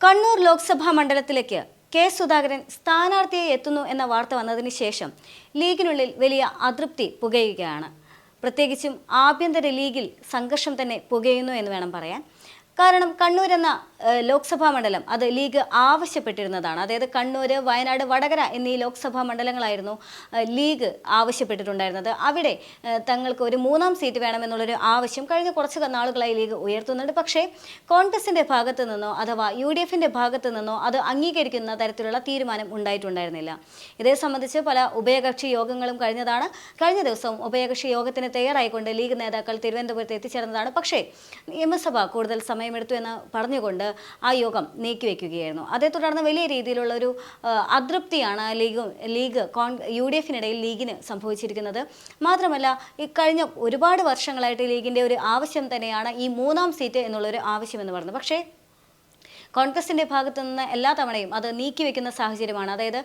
Kannur Lok Sabha മണ്ഡലത്തിലേക്ക് K Sudhakaran സ്ഥാനാർത്ഥിയായി എത്തുന്നു എന്ന വാർത്ത വന്നതിന് ശേഷം ലീഗിനുള്ളിൽ വലിയ അതൃപ്തി പുകയുകയാണ്. പ്രത്യേകിച്ചും ആഭ്യന്തര ലീഗിൽ സംഘർഷം തന്നെ പുകയുന്നു എന്ന് വേണം പറയാൻ. കാരണം കണ്ണൂർ എന്ന ലോക്സഭാ മണ്ഡലം അത് ലീഗ് ആവശ്യപ്പെട്ടിരുന്നതാണ്. അതായത് കണ്ണൂർ, വയനാട്, വടകര എന്നീ ലോക്സഭാ മണ്ഡലങ്ങളായിരുന്നു ലീഗ് ആവശ്യപ്പെട്ടിട്ടുണ്ടായിരുന്നത്. അവിടെ തങ്ങൾക്ക് ഒരു 3ാം സീറ്റ് വേണമെന്നുള്ളൊരു ആവശ്യം കഴിഞ്ഞ കുറച്ച് നാളുകളായി ലീഗ് ഉയർത്തുന്നുണ്ട്. പക്ഷേ കോൺഗ്രസിൻ്റെ ഭാഗത്തു നിന്നോ അഥവാ UDFിൻ്റെ ഭാഗത്തു നിന്നോ അത് അംഗീകരിക്കുന്ന തരത്തിലുള്ള തീരുമാനം ഉണ്ടായിട്ടുണ്ടായിരുന്നില്ല. ഇതേ സംബന്ധിച്ച് പല ഉഭയകക്ഷി യോഗങ്ങളും കഴിഞ്ഞതാണ്. കഴിഞ്ഞ ദിവസം ഉഭയകക്ഷി യോഗത്തിന് തയ്യാറായിക്കൊണ്ട് ലീഗ് നേതാക്കൾ തിരുവനന്തപുരത്ത് എത്തിച്ചേർന്നതാണ്. പക്ഷേ നിയമസഭ കൂടുതൽ സമയമെടുത്തു എന്ന് പറഞ്ഞുകൊണ്ട് ആ യോഗം നീക്കിവെക്കുകയായിരുന്നു. അതേ തുടർന്ന് വലിയ രീതിയിലുള്ള ഒരു അതൃപ്തിയാണ് UDFിനിടയിൽ ലീഗിന് സംഭവിച്ചിരിക്കുന്നത്. മാത്രമല്ല ഈ കഴിഞ്ഞ ഒരുപാട് വർഷങ്ങളായിട്ട് ലീഗിൻ്റെ ഒരു ആവശ്യം തന്നെയാണ് ഈ 3ാം സീറ്റ് എന്നുള്ളൊരു ആവശ്യമെന്ന് പറയുന്നത്. പക്ഷേ കോൺഗ്രസിൻ്റെ ഭാഗത്തു നിന്ന് എല്ലാ തവണയും അത് നീക്കിവെക്കുന്ന സാഹചര്യമാണ്. അതായത്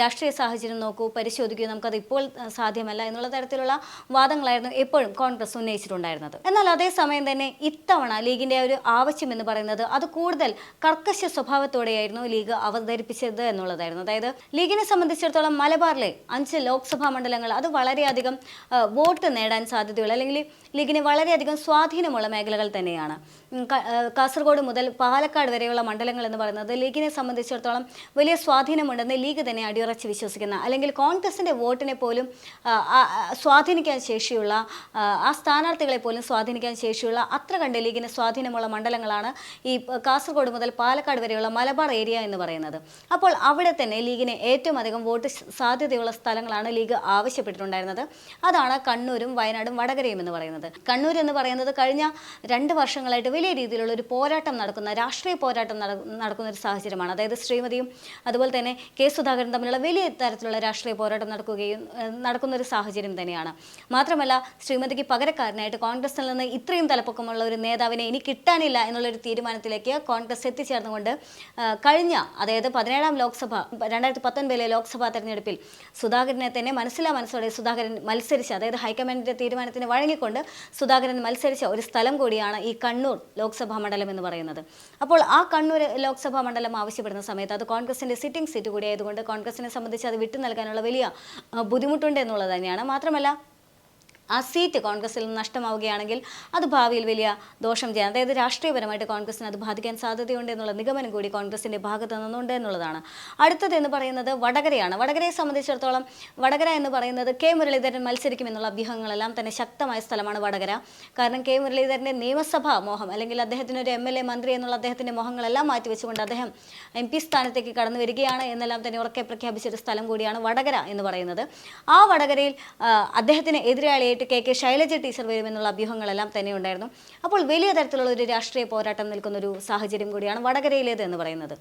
രാഷ്ട്രീയ സാഹചര്യം നോക്കൂ, പരിശോധിക്കൂ, നമുക്കത് ഇപ്പോൾ സാധ്യമല്ല എന്നുള്ള തരത്തിലുള്ള വാദങ്ങളായിരുന്നു എപ്പോഴും കോൺഗ്രസ് ഉന്നയിച്ചിട്ടുണ്ടായിരുന്നത്. എന്നാൽ അതേസമയം തന്നെ ഇത്തവണ ലീഗിൻ്റെ ഒരു ആവശ്യം എന്ന് പറയുന്നത് അത് കൂടുതൽ കർക്കശ സ്വഭാവത്തോടെയായിരുന്നു ലീഗ് അവതരിപ്പിച്ചത് എന്നുള്ളതായിരുന്നു. അതായത് ലീഗിനെ സംബന്ധിച്ചിടത്തോളം മലബാറിലെ 5 ലോക്സഭാ മണ്ഡലങ്ങൾ അത് വളരെയധികം വോട്ട് നേടാൻ സാധ്യതയുള്ള അല്ലെങ്കിൽ ലീഗിന് വളരെയധികം സ്വാധീനമുള്ള മേഖലകൾ തന്നെയാണ്. കാസർഗോഡ് മുതൽ പാലക്കാട് വരെയുള്ള മണ്ഡലങ്ങൾ എന്ന് പറയുന്നത് ലീഗിനെ സംബന്ധിച്ചിടത്തോളം വലിയ സ്വാധീനമുണ്ടെന്ന് ലീഗ് തന്നെ അടിയുറച്ച് വിശ്വസിക്കുന്ന, അല്ലെങ്കിൽ കോൺഗ്രസിൻ്റെ വോട്ടിനെ പോലും സ്വാധീനിക്കാൻ ശേഷിയുള്ള, ആ സ്ഥാനാർത്ഥികളെ പോലും സ്വാധീനിക്കാൻ ശേഷിയുള്ള അത്ര കണ്ട് ലീഗിന് സ്വാധീനമുള്ള മണ്ഡലങ്ങളാണ് ഈ കാസർഗോഡ് മുതൽ പാലക്കാട് വരെയുള്ള മലബാർ ഏരിയ എന്ന് പറയുന്നത്. അപ്പോൾ അവിടെ തന്നെ ലീഗിന് ഏറ്റവും അധികം വോട്ട് സാധ്യതയുള്ള സ്ഥലങ്ങളാണ് ലീഗ് ആവശ്യപ്പെട്ടിട്ടുണ്ടായിരുന്നത്. അതാണ് കണ്ണൂരും വയനാടും വടകരയും എന്ന് പറയുന്നത്. കണ്ണൂർ എന്ന് പറയുന്നത് കഴിഞ്ഞ 2 വർഷങ്ങളായിട്ട് വലിയ രീതിയിലുള്ള ഒരു പോരാട്ടം നടക്കുന്ന, രാഷ്ട്രീയ പോരാട്ടം നടക്കുന്ന ഒരു സാഹചര്യമാണ്. അതായത് ശ്രീമതിയും അതുപോലെ തന്നെ കെ സുധാകരൻ തമ്മിലുള്ള വലിയ തരത്തിലുള്ള രാഷ്ട്രീയ പോരാട്ടം നടക്കുന്ന ഒരു സാഹചര്യം തന്നെയാണ്. മാത്രമല്ല ശ്രീമതിക്ക് പകരക്കാരനായിട്ട് കോൺഗ്രസിൽ നിന്ന് ഇത്രയും തലപ്പൊക്കമുള്ള ഒരു നേതാവിനെ ഇനി കിട്ടാനില്ല എന്നുള്ളൊരു തീരുമാനത്തിലേക്ക് കോൺഗ്രസ് എത്തിച്ചേർന്നുകൊണ്ട് കഴിഞ്ഞ, അതായത് 17ാം ലോക്സഭ 2019 ലോക്സഭാ തെരഞ്ഞെടുപ്പിൽ സുധാകരനെ തന്നെ മനസ്സോടെ സുധാകരൻ മത്സരിച്ച, അതായത് ഹൈക്കമാൻഡിൻ്റെ തീരുമാനത്തിന് വഴങ്ങിക്കൊണ്ട് സുധാകരൻ മത്സരിച്ച ഒരു സ്ഥലം കൂടിയാണ് ഈ കണ്ണൂർ ലോക്സഭാ മണ്ഡലം എന്ന് പറയുന്നത്. അപ്പോൾ ആ കണ്ണൂർ ലോക്സഭാ മണ്ഡലം ആവശ്യപ്പെടുന്ന സമയത്ത് അത് കോൺഗ്രസിൻ്റെ സിറ്റിംഗ് സീറ്റ് കൂടിയായതുകൊണ്ട് കോൺഗ്രസിനെ സംബന്ധിച്ച് അത് വിട്ടു നൽകാനുള്ള വലിയ ബുദ്ധിമുട്ടുണ്ട് എന്നുള്ളത് തന്നെയാണ്. മാത്രമല്ല ആ സീറ്റ് കോൺഗ്രസിൽ നിന്ന് നഷ്ടമാവുകയാണെങ്കിൽ അത് ഭാവിയിൽ വലിയ ദോഷം ചെയ്യാൻ, അതായത് രാഷ്ട്രീയപരമായിട്ട് കോൺഗ്രസിന് അത് ബാധിക്കാൻ സാധ്യതയുണ്ട് എന്നുള്ള നിഗമനം കൂടി കോൺഗ്രസിൻ്റെ ഭാഗത്ത് നിന്നുണ്ട് എന്നുള്ളതാണ്. അടുത്തത് എന്ന് പറയുന്നത് വടകരയാണ്. വടകരയെ സംബന്ധിച്ചിടത്തോളം വടകര എന്ന് പറയുന്നത് കെ മുരളീധരൻ മത്സരിക്കുമെന്നുള്ള അഭ്യൂഹങ്ങളെല്ലാം തന്നെ ശക്തമായ സ്ഥലമാണ് വടകര. കാരണം കെ മുരളീധരൻ്റെ നിയമസഭാ മോഹം, അല്ലെങ്കിൽ അദ്ദേഹത്തിന് ഒരു MLA മന്ത്രി എന്നുള്ള അദ്ദേഹത്തിൻ്റെ മോഹങ്ങളെല്ലാം മാറ്റിവെച്ചുകൊണ്ട് അദ്ദേഹം MP സ്ഥാനത്തേക്ക് കടന്നു വരികയാണ് എന്നെല്ലാം തന്നെ ഉറക്കെ പ്രഖ്യാപിച്ചൊരു സ്ഥലം കൂടിയാണ് വടകര എന്ന് പറയുന്നത്. ആ വടകരയിൽ അദ്ദേഹത്തിന് എതിരാളിയായിട്ട് KK ശൈലജ ടീച്ചർ വരുമെന്നുള്ള അഭ്യൂഹങ്ങളെല്ലാം തന്നെ ഉണ്ടായിരുന്നു. അപ്പോൾ വലിയ തരത്തിലുള്ള ഒരു രാഷ്ട്രീയ പോരാട്ടം നിൽക്കുന്നൊരു സാഹചര്യം കൂടിയാണ് വടകരയിലേത് എന്ന് പറയുന്നത്.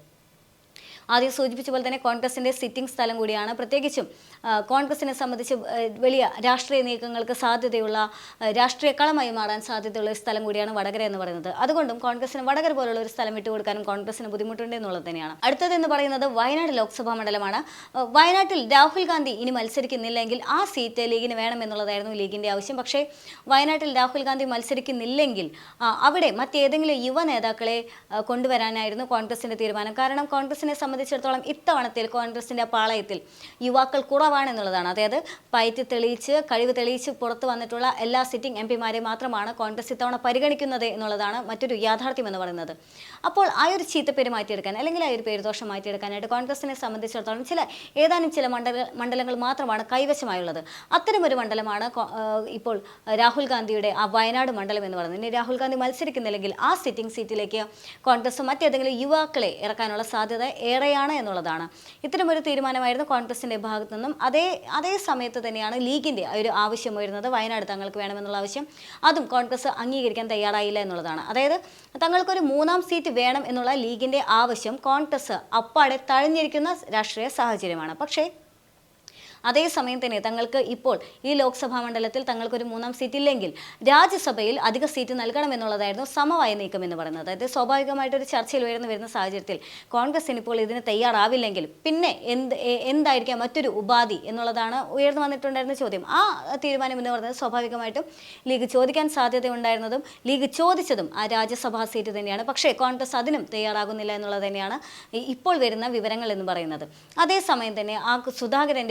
ആദ്യം സൂചിപ്പിച്ച പോലെ തന്നെ കോൺഗ്രസിൻ്റെ സിറ്റിംഗ് സ്ഥലം കൂടിയാണ്. പ്രത്യേകിച്ചും കോൺഗ്രസിനെ സംബന്ധിച്ച് വലിയ രാഷ്ട്രീയ നീക്കങ്ങൾക്ക് സാധ്യതയുള്ള, രാഷ്ട്രീയ കളമായി മാറാൻ സാധ്യതയുള്ള ഒരു സ്ഥലം കൂടിയാണ് വടകര എന്ന് പറയുന്നത്. അതുകൊണ്ടും കോൺഗ്രസിന് വടകര പോലുള്ള ഒരു സ്ഥലം വിട്ടുകൊടുക്കാനും കോൺഗ്രസിന് ബുദ്ധിമുട്ടുണ്ട് എന്നുള്ളത് തന്നെയാണ്. അടുത്തതെന്ന് പറയുന്നത് വയനാട് ലോക്സഭാ മണ്ഡലമാണ്. വയനാട്ടിൽ രാഹുൽ ഗാന്ധി ഇനി മത്സരിക്കുന്നില്ലെങ്കിൽ ആ സീറ്റ് ലീഗിന് വേണമെന്നുള്ളതായിരുന്നു ലീഗിൻ്റെ ആവശ്യം. പക്ഷേ വയനാട്ടിൽ രാഹുൽ ഗാന്ധി മത്സരിക്കുന്നില്ലെങ്കിൽ അവിടെ മറ്റേതെങ്കിലും യുവ നേതാക്കളെ കൊണ്ടുവരാനായിരുന്നു കോൺഗ്രസിൻ്റെ തീരുമാനം. കാരണം കോൺഗ്രസിനെ സംബന്ധിച്ചിടത്തോളം ഇത്തവണത്തിൽ കോൺഗ്രസിൻ്റെ പാളയത്തിൽ യുവാക്കൾ കുറവാണെന്നുള്ളതാണ്. അതായത് പയറ്റി തെളിയിച്ച്, കഴിവ് തെളിയിച്ച് പുറത്തു വന്നിട്ടുള്ള എല്ലാ സിറ്റിംഗ് MP-മാരെ മാത്രമാണ് കോൺഗ്രസ് ഇത്തവണ പരിഗണിക്കുന്നത് എന്നുള്ളതാണ് മറ്റൊരു യാഥാർത്ഥ്യം എന്ന് പറയുന്നത്. അപ്പോൾ ആ ഒരു ചീത്തപ്പേര് മാറ്റിയെടുക്കാൻ, അല്ലെങ്കിൽ ആ ഒരു പേരുദോഷം മാറ്റിയെടുക്കാനായിട്ട് കോൺഗ്രസിനെ സംബന്ധിച്ചിടത്തോളം ഏതാനും ചില മണ്ഡലങ്ങൾ മാത്രമാണ് കൈവശമായുള്ളത്. അത്തരമൊരു മണ്ഡലമാണ് ഇപ്പോൾ രാഹുൽ ഗാന്ധിയുടെ ആ വയനാട് മണ്ഡലം എന്ന് പറയുന്നത്. ഇനി രാഹുൽ ഗാന്ധി മത്സരിക്കുന്നില്ലെങ്കിൽ ആ സിറ്റിംഗ് സീറ്റിലേക്ക് കോൺഗ്രസ് മറ്റേതെങ്കിലും യുവാക്കളെ ഇറക്കാനുള്ള സാധ്യത ഏറെയാണ് എന്നുള്ളതാണ്. ഇത്തരമൊരു തീരുമാനമായിരുന്നു കോൺഗ്രസിൻ്റെ ഭാഗത്തു നിന്നും. അതേ സമയത്ത് തന്നെയാണ് ലീഗിൻ്റെ ഒരു ആവശ്യം വരുന്നത്. വയനാട് തങ്ങൾക്ക് വേണമെന്നുള്ള ആവശ്യം, അതും കോൺഗ്രസ് അംഗീകരിക്കാൻ തയ്യാറായില്ല എന്നുള്ളതാണ്. അതായത് തങ്ങൾക്കൊരു 3ാം സീറ്റ് വേണം എന്നുള്ള ലീഗിൻ്റെ ആവശ്യം കോൺഗ്രസ് അപ്പാടെ തഴഞ്ഞിരിക്കുന്ന രാഷ്ട്രീയ സാഹചര്യമാണ്. പക്ഷേ അതേസമയം തന്നെ തങ്ങൾക്ക് ഇപ്പോൾ ഈ ലോക്സഭാ മണ്ഡലത്തിൽ തങ്ങൾക്കൊരു 3-ാം സീറ്റ് ഇല്ലെങ്കിൽ രാജ്യസഭയിൽ അധിക സീറ്റ് നൽകണമെന്നുള്ളതായിരുന്നു സമവായ നീക്കം എന്ന് പറയുന്നത്. അതായത് സ്വാഭാവികമായിട്ടൊരു ചർച്ചയിൽ ഉയർന്നു വരുന്ന സാഹചര്യത്തിൽ കോൺഗ്രസിന് ഇപ്പോൾ ഇതിന് തയ്യാറാവില്ലെങ്കിൽ പിന്നെ എന്തായിരിക്കാം മറ്റൊരു ഉപാധി എന്നുള്ളതാണ് ഉയർന്നു വന്നിട്ടുണ്ടായിരുന്ന ചോദ്യം. ആ തീരുമാനം എന്ന് പറയുന്നത് സ്വാഭാവികമായിട്ടും ലീഗ് ചോദിക്കാൻ സാധ്യതയുണ്ടായിരുന്നതും ലീഗ് ചോദിച്ചതും ആ രാജ്യസഭാ സീറ്റ് തന്നെയാണ്. പക്ഷേ കോൺഗ്രസ് അതിനും തയ്യാറാകുന്നില്ല എന്നുള്ളത് തന്നെയാണ് ഇപ്പോൾ വരുന്ന വിവരങ്ങൾ എന്ന് പറയുന്നത്. അതേസമയം തന്നെ ആ സുധാകരൻ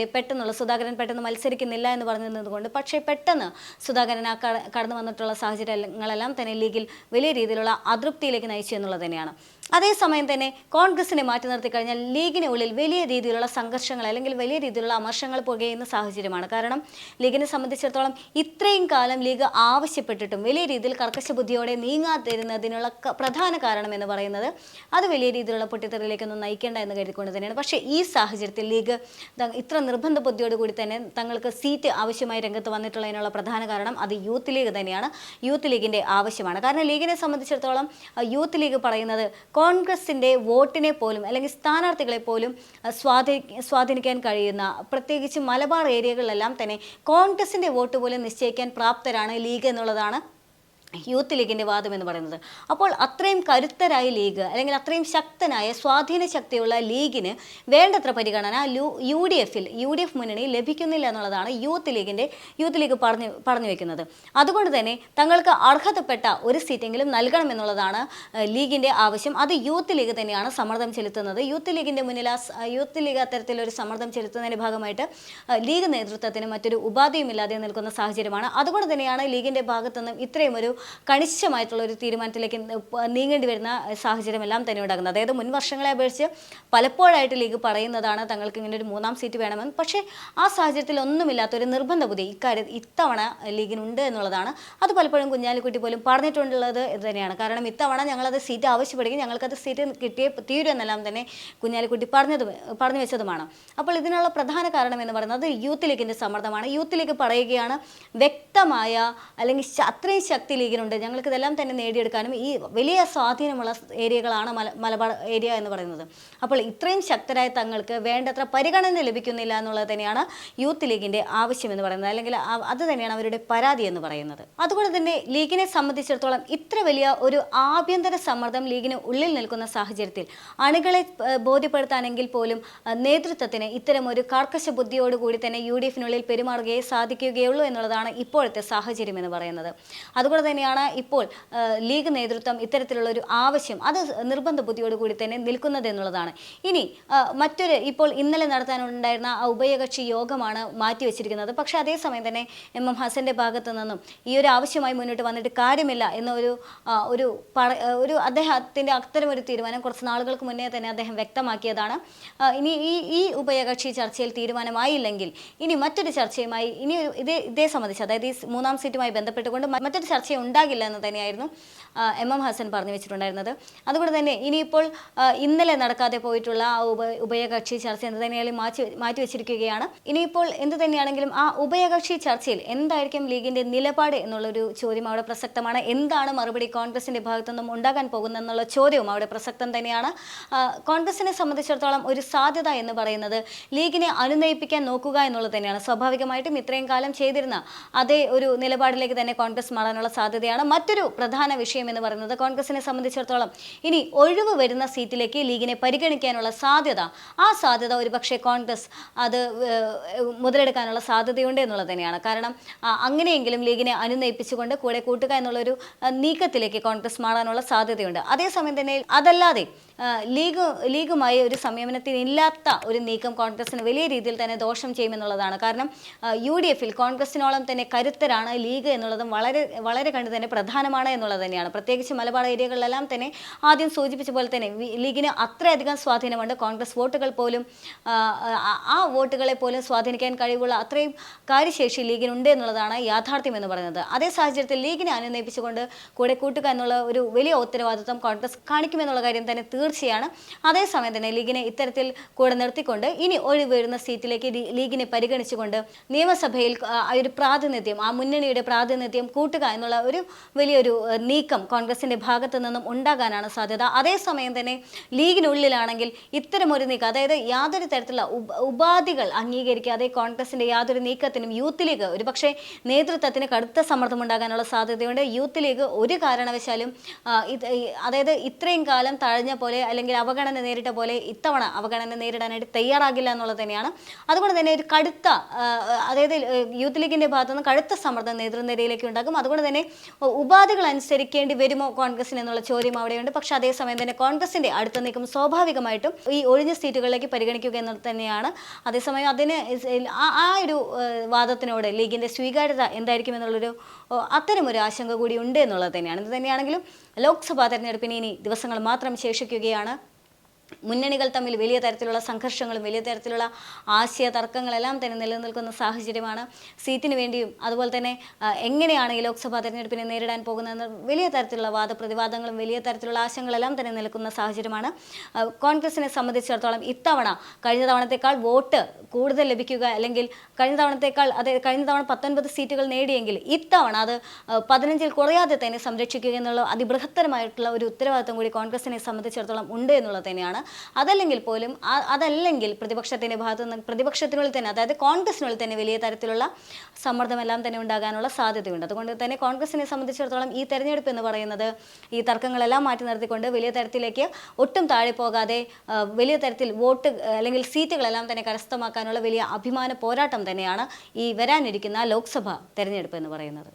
പെട്ടെന്ന് മത്സരിക്കുന്നില്ല എന്ന് പറഞ്ഞതുകൊണ്ട് പക്ഷേ പെട്ടെന്ന് സുധാകരൻ ആ കടന്നു വന്നിട്ടുള്ള സാഹചര്യങ്ങളെല്ലാം തന്നെ ലീഗിൽ വലിയ രീതിയിലുള്ള അതൃപ്തിയിലേക്ക് നയിച്ചു എന്നുള്ളത് തന്നെയാണ്. അതേസമയം തന്നെ കോൺഗ്രസിനെ മാറ്റി നിർത്തി കഴിഞ്ഞാൽ ലീഗിന് ഉള്ളിൽ വലിയ രീതിയിലുള്ള സംഘർഷങ്ങൾ അല്ലെങ്കിൽ വലിയ രീതിയിലുള്ള അമർഷങ്ങൾ പുകയുന്ന സാഹചര്യമാണ്. കാരണം ലീഗിനെ സംബന്ധിച്ചിടത്തോളം ഇത്രയും കാലം ലീഗ് ആവശ്യപ്പെട്ടിട്ടും വലിയ രീതിയിൽ കർക്കശ ബുദ്ധിയോടെ നീങ്ങാതിരുന്നതിനുള്ള പ്രധാന കാരണം എന്ന് പറയുന്നത് അത് വലിയ രീതിയിലുള്ള പൊട്ടിത്തെറിയിലേക്കൊന്നും നയിക്കേണ്ട എന്ന് കരുതിക്കൊണ്ട് തന്നെയാണ്. പക്ഷേ ഈ സാഹചര്യത്തിൽ ലീഗ് ഇത്ര നിർബന്ധ ബുദ്ധിയോടുകൂടി തന്നെ തങ്ങൾക്ക് സീറ്റ് ആവശ്യമായി രംഗത്ത് വന്നിട്ടുള്ളതിനുള്ള പ്രധാന കാരണം അത് യൂത്ത് ലീഗ് തന്നെയാണ്. യൂത്ത് ലീഗിൻ്റെ ആവശ്യമാണ്. കാരണം ലീഗിനെ സംബന്ധിച്ചിടത്തോളം യൂത്ത് ലീഗ് പറയുന്നത് കോൺഗ്രസിൻ്റെ വോട്ടിനെ പോലും അല്ലെങ്കിൽ സ്ഥാനാർത്ഥികളെ പോലും സ്വാധീനിക്കാൻ കഴിയുന്ന പ്രത്യേകിച്ച് മലബാർ ഏരിയകളിലെല്ലാം തന്നെ കോൺഗ്രസിൻ്റെ വോട്ട് പോലും നിശ്ചയിക്കാൻ പ്രാപ്തരാണ് ലീഗ് എന്നുള്ളതാണ് യൂത്ത് ലീഗിൻ്റെ വാദം എന്ന് പറയുന്നത്. അപ്പോൾ അത്രയും കരുത്തരായ ലീഗ് അല്ലെങ്കിൽ അത്രയും ശക്തനായ സ്വാധീന ശക്തിയുള്ള ലീഗിന് വേണ്ടത്ര പരിഗണന യു ഡി എഫ് മുന്നണി ലഭിക്കുന്നില്ല എന്നുള്ളതാണ് യൂത്ത് ലീഗ് പറഞ്ഞു വെക്കുന്നത്. അതുകൊണ്ട് തന്നെ തങ്ങൾക്ക് അർഹതപ്പെട്ട ഒരു സീറ്റെങ്കിലും നൽകണമെന്നുള്ളതാണ് ലീഗിൻ്റെ ആവശ്യം. അത് യൂത്ത് ലീഗ് തന്നെയാണ് സമ്മർദ്ദം ചെലുത്തുന്നത്. യൂത്ത് ലീഗ് അത്തരത്തിലൊരു സമ്മർദ്ദം ചെലുത്തുന്നതിൻ്റെ ഭാഗമായിട്ട് ലീഗ് നേതൃത്വത്തിന് മറ്റൊരു ഉപാധിയുമില്ലാതെ നിൽക്കുന്ന സാഹചര്യമാണ്. അതുകൊണ്ട് തന്നെയാണ് ലീഗിൻ്റെ ഭാഗത്തുനിന്നും ഇത്രയും ഒരു കണിശമായിട്ടുള്ള ഒരു തീരുമാനത്തിലേക്ക് നീങ്ങേണ്ടി വരുന്ന സാഹചര്യമെല്ലാം തന്നെ ഉണ്ടാകുന്നത്. അതായത് മുൻ വർഷങ്ങളെ അപേക്ഷിച്ച് പലപ്പോഴായിട്ട് ലീഗ് പറയുന്നതാണ് തങ്ങൾക്ക് ഇങ്ങനെ ഒരു 3-ാം സീറ്റ് വേണമെന്ന്. പക്ഷേ ആ സാഹചര്യത്തിൽ ഒന്നുമില്ലാത്ത ഒരു നിർബന്ധ ബുദ്ധി ഇത്തവണ ലീഗിനുണ്ട് എന്നുള്ളതാണ്. അത് പലപ്പോഴും കുഞ്ഞാലിക്കുട്ടി പോലും പറഞ്ഞിട്ടുള്ളത് ഇത് തന്നെയാണ്. കാരണം ഇത്തവണ ഞങ്ങളത് സീറ്റ് ആവശ്യപ്പെടുകയും ഞങ്ങൾക്കത് സീറ്റ് കിട്ടിയേ തീരും എന്നെല്ലാം തന്നെ കുഞ്ഞാലിക്കുട്ടി പറഞ്ഞു വെച്ചതുമാണ്. അപ്പോൾ ഇതിനുള്ള പ്രധാന കാരണം എന്ന് പറയുന്നത് യൂത്ത് ലീഗിൻ്റെ സമ്മർദ്ദമാണ്. യൂത്ത് ലീഗ് പറയുകയാണ് വ്യക്തമായ അല്ലെങ്കിൽ അത്രയും ശക്തി ലീഗിനുണ്ട്, ഞങ്ങൾക്ക് ഇതെല്ലാം തന്നെ നേടിയെടുക്കാനും ഈ വലിയ സ്വാധീനമുള്ള ഏരിയകളാണ് മലബാർ ഏരിയ എന്ന് പറയുന്നത്. അപ്പോൾ ഇത്രയും ശക്തരായ തങ്ങൾക്ക് വേണ്ടത്ര പരിഗണന ലഭിക്കുന്നില്ല എന്നുള്ളത് തന്നെയാണ് യൂത്ത് ലീഗിൻ്റെ ആവശ്യം എന്ന് പറയുന്നത്, അല്ലെങ്കിൽ അത് തന്നെയാണ് അവരുടെ പരാതി എന്ന് പറയുന്നത്. അതുകൊണ്ട് തന്നെ ലീഗിനെ സംബന്ധിച്ചിടത്തോളം ഇത്ര വലിയ ഒരു ആഭ്യന്തര സമ്മർദ്ദം ലീഗിന് ഉള്ളിൽ നിൽക്കുന്ന സാഹചര്യത്തിൽ അണികളെ ബോധ്യപ്പെടുത്താനെങ്കിൽ പോലും നേതൃത്വത്തിന് ഇത്തരം ഒരു കർക്കശ ബുദ്ധിയോടുകൂടി തന്നെ UDF-നുള്ളിൽ പെരുമാറുകയെ സാധിക്കുകയുള്ളൂ എന്നുള്ളതാണ് ഇപ്പോഴത്തെ സാഹചര്യം എന്ന് പറയുന്നത്. അതുകൊണ്ട് തന്നെയാണ് ഇപ്പോൾ ലീഗ് നേതൃത്വം ഇത്തരത്തിലുള്ള ഒരു ആവശ്യം അത് നിർബന്ധ ബുദ്ധിയോടുകൂടി തന്നെ നിൽക്കുന്നത് എന്നുള്ളതാണ്. ഇനി ഇപ്പോൾ ഇന്നലെ നടത്താനുണ്ടായിരുന്ന ഉഭയകക്ഷി യോഗമാണ് മാറ്റിവെച്ചിരിക്കുന്നത്. പക്ഷേ അതേസമയം തന്നെ MM ഹസൻ്റെ ഭാഗത്തു നിന്നും ഈ ഒരു ആവശ്യമായി മുന്നോട്ട് വന്നിട്ട് കാര്യമില്ല എന്നൊരു അദ്ദേഹത്തിൻ്റെ അത്തരമൊരു തീരുമാനം കുറച്ച് നാളുകൾക്ക് മുന്നേ തന്നെ അദ്ദേഹം വ്യക്തമാക്കിയതാണ്. ഇനി ഈ ഉഭയകക്ഷി ചർച്ചയിൽ തീരുമാനമായില്ലെങ്കിൽ ഇനി മറ്റൊരു ചർച്ചയുമായി ഇതേ സംബന്ധിച്ച് അതായത് ഈ 3-ാം സീറ്റുമായി ബന്ധപ്പെട്ടുകൊണ്ട് മറ്റൊരു ചർച്ച ഉണ്ടാകില്ല എന്ന് തന്നെയായിരുന്നു MM ഹസൻ പറഞ്ഞു വെച്ചിട്ടുണ്ടായിരുന്നത്. അതുകൊണ്ട് തന്നെ ഇനിയിപ്പോൾ ഇന്നലെ നടക്കാതെ പോയിട്ടുള്ള ആ ഉഭയകക്ഷി ചർച്ച എന്ത് തന്നെയായാലും മാറ്റിവെച്ചിരിക്കുകയാണ്. ഇനിയിപ്പോൾ എന്ത് തന്നെയാണെങ്കിലും ആ ഉഭയകക്ഷി ചർച്ചയിൽ എന്തായിരിക്കും ലീഗിൻ്റെ നിലപാട് എന്നുള്ളൊരു ചോദ്യം അവിടെ പ്രസക്തമാണ്. എന്താണ് മറുപടി കോൺഗ്രസിൻ്റെ ഭാഗത്തു നിന്നും ഉണ്ടാകാൻ പോകുന്നതെന്നുള്ള ചോദ്യവും അവിടെ പ്രസക്തം തന്നെയാണ്. കോൺഗ്രസിനെ സംബന്ധിച്ചിടത്തോളം ഒരു സാധ്യത എന്ന് പറയുന്നത് ലീഗിനെ അനുനയിപ്പിക്കാൻ നോക്കുക എന്നുള്ളത് തന്നെയാണ്. സ്വാഭാവികമായിട്ടും ഇത്രയും കാലം ചെയ്തിരുന്ന അതേ ഒരു നിലപാടിലേക്ക് തന്നെ കോൺഗ്രസ് മാറാനുള്ള സാധ്യതയാണ്. മറ്റൊരു പ്രധാന വിഷയം എന്ന് പറയുന്നത് കോൺഗ്രസിനെ സംബന്ധിച്ചിടത്തോളം ഇനി ഒഴിവ് വരുന്ന സീറ്റിലേക്ക് ലീഗിനെ പരിഗണിക്കാനുള്ള സാധ്യത ഒരുപക്ഷെ കോൺഗ്രസ് അത് മുതലെടുക്കാനുള്ള സാധ്യതയുണ്ട് എന്നുള്ളത് തന്നെയാണ്. കാരണം അങ്ങനെയെങ്കിലും ലീഗിനെ അനുനയിപ്പിച്ചുകൊണ്ട് കൂടെ കൂട്ടുക എന്നുള്ളൊരു നീക്കത്തിലേക്ക് കോൺഗ്രസ് മാറാനുള്ള സാധ്യതയുണ്ട്. അതേസമയം തന്നെ അതല്ലാതെ ലീഗുമായി ഒരു സംയമനത്തിനില്ലാത്ത ഒരു നീക്കം കോൺഗ്രസിന് വലിയ രീതിയിൽ തന്നെ ദോഷം ചെയ്യുമെന്നുള്ളതാണ്. കാരണം UDF-ൽ കോൺഗ്രസിനോളം തന്നെ കരുത്തരാണ് ലീഗ് എന്നുള്ളതും വളരെ വളരെ കണ്ടു തന്നെ പ്രധാനമാണ് എന്നുള്ളത് തന്നെയാണ്. പ്രത്യേകിച്ച് മലബാർ ഏരിയകളിലെല്ലാം തന്നെ ആദ്യം സൂചിപ്പിച്ച പോലെ തന്നെ ലീഗിന് അത്രയധികം സ്വാധീനമുണ്ട്. കോൺഗ്രസ് വോട്ടുകൾ പോലും ആ വോട്ടുകളെ പോലും സ്വാധീനിക്കാൻ കഴിവുള്ള അത്രയും കാര്യശേഷി ലീഗിനുണ്ട് എന്നുള്ളതാണ് യാഥാർത്ഥ്യം എന്ന് പറയുന്നത്. അതേ സാഹചര്യത്തിൽ ലീഗിനെ അനുനയിപ്പിച്ചുകൊണ്ട് കൂടെ കൂട്ടുക എന്നുള്ള ഒരു വലിയ ഉത്തരവാദിത്വം കോൺഗ്രസ് കാണിക്കുമെന്നുള്ള കാര്യം തന്നെ തീർച്ചയാണ്. അതേസമയം തന്നെ ലീഗിനെ ഇത്തരത്തിൽ കൂടെ നിർത്തിക്കൊണ്ട് ഇനി ഒഴിവ് വരുന്ന സീറ്റിലേക്ക് ലീഗിനെ പരിഗണിച്ചുകൊണ്ട് നിയമസഭയിൽ ഒരു പ്രാതിനിധ്യം, ആ മുന്നണിയുടെ പ്രാതിനിധ്യം കൂട്ടുക എന്നുള്ള ഒരു വലിയൊരു നീക്കം കോൺഗ്രസിന്റെ ഭാഗത്തു നിന്നും ഉണ്ടാകാനാണ് സാധ്യത. അതേസമയം തന്നെ ലീഗിനുള്ളിലാണെങ്കിൽ ഇത്തരമൊരു നീക്കം, അതായത് യാതൊരു തരത്തിലുള്ള ഉപാധികൾ അംഗീകരിക്കാതെ കോൺഗ്രസിന്റെ യാതൊരു നീക്കത്തിനും യൂത്ത് ലീഗ് ഒരുപക്ഷെ നേതൃത്വത്തിന് കടുത്ത സമ്മർദ്ദം ഉണ്ടാകാനുള്ള സാധ്യതയുണ്ട്. യൂത്ത് ലീഗ് ഒരു കാരണവശാലും അതായത് ഇത്രയും കാലം തഴഞ്ഞ പോലെ അല്ലെങ്കിൽ അവഗണന നേരിട്ട പോലെ ഇത്തവണ അവഗണന നേരിടാനായിട്ട് തയ്യാറാകില്ല എന്നുള്ളത് തന്നെയാണ്. അതുകൊണ്ട് തന്നെ ഒരു കടുത്ത അതായത് യൂത്ത് ലീഗിന്റെ ഭാഗത്തു നിന്ന് കടുത്ത സമ്മർദ്ദം നേതൃനിരയിലേക്ക് ഉണ്ടാകും. അതുകൊണ്ട് തന്നെ ഉപാധികൾ അനുസരിക്കേണ്ടി വരുമോ കോൺഗ്രസിന് എന്നുള്ള ചോദ്യം അവിടെയുണ്ട്. പക്ഷെ അതേസമയം തന്നെ കോൺഗ്രസിന്റെ അടുത്ത നീക്കം സ്വാഭാവികമായിട്ടും ഈ ഒഴിഞ്ഞ സീറ്റുകളിലേക്ക് പരിഗണിക്കുക എന്നത് തന്നെയാണ്. അതേസമയം അതിന് ആ ഒരു വാദത്തിനോട് ലീഗിന്റെ സ്വീകാര്യത എന്തായിരിക്കും എന്നുള്ളൊരു അത്തരമൊരു ആശങ്ക കൂടി ഉണ്ട് എന്നുള്ളത് തന്നെയാണ്. ഇത് തന്നെയാണെങ്കിലും ലോക്സഭാ തെരഞ്ഞെടുപ്പിന് ഇനി ദിവസങ്ങൾ മാത്രം ശേഷിക്കുകയാണ്. മുന്നണികൾ തമ്മിൽ വലിയ തരത്തിലുള്ള സംഘർഷങ്ങളും വലിയ തരത്തിലുള്ള ആശയ തർക്കങ്ങളെല്ലാം തന്നെ നിലനിൽക്കുന്ന സാഹചര്യമാണ്. സീറ്റിന് വേണ്ടിയും അതുപോലെ തന്നെ എങ്ങനെയാണ് ഈ ലോക്സഭാ തെരഞ്ഞെടുപ്പിനെ നേരിടാൻ പോകുന്നതെന്ന് വലിയ തരത്തിലുള്ള വാദപ്രതിവാദങ്ങളും വലിയ തരത്തിലുള്ള ആശയങ്ങളെല്ലാം തന്നെ നിൽക്കുന്ന സാഹചര്യമാണ്. കോൺഗ്രസിനെ സംബന്ധിച്ചിടത്തോളം ഇത്തവണ കഴിഞ്ഞ തവണത്തേക്കാൾ വോട്ട് കൂടുതൽ ലഭിക്കുക, അല്ലെങ്കിൽ കഴിഞ്ഞ തവണത്തേക്കാൾ കഴിഞ്ഞ തവണ 19 സീറ്റുകൾ നേടിയെങ്കിൽ ഇത്തവണ അത് 15-ൽ കുറയാതെ തന്നെ സംരക്ഷിക്കുക എന്നുള്ള അതിബൃഹത്തരമായിട്ടുള്ള ഒരു ഉത്തരവാദിത്വം കൂടി കോൺഗ്രസിനെ സംബന്ധിച്ചിടത്തോളം ഉണ്ട് എന്നുള്ളത് തന്നെയാണ്. അതല്ലെങ്കിൽ പോലും അതല്ലെങ്കിൽ പ്രതിപക്ഷത്തിന്റെ ഭാഗത്തു നിന്ന് പ്രതിപക്ഷത്തിനുള്ളിൽ തന്നെ, അതായത് കോൺഗ്രസിനുള്ളിൽ തന്നെ വലിയ തരത്തിലുള്ള സമ്മർദ്ദമെല്ലാം തന്നെ ഉണ്ടാകാനുള്ള സാധ്യതയുണ്ട്. അതുകൊണ്ട് തന്നെ കോൺഗ്രസിനെ സംബന്ധിച്ചിടത്തോളം ഈ തെരഞ്ഞെടുപ്പ് എന്ന് പറയുന്നത് ഈ തർക്കങ്ങളെല്ലാം മാറ്റി നിർത്തിക്കൊണ്ട് വലിയ തരത്തിലേക്ക് ഒട്ടും താഴെ പോകാതെ വലിയ തരത്തിൽ വോട്ട് അല്ലെങ്കിൽ സീറ്റുകളെല്ലാം തന്നെ കരസ്ഥമാക്കാനുള്ള വലിയ അഭിമാന പോരാട്ടം തന്നെയാണ് ഈ വരാനിരിക്കുന്ന ലോക്സഭ തെരഞ്ഞെടുപ്പ് എന്ന് പറയുന്നത്.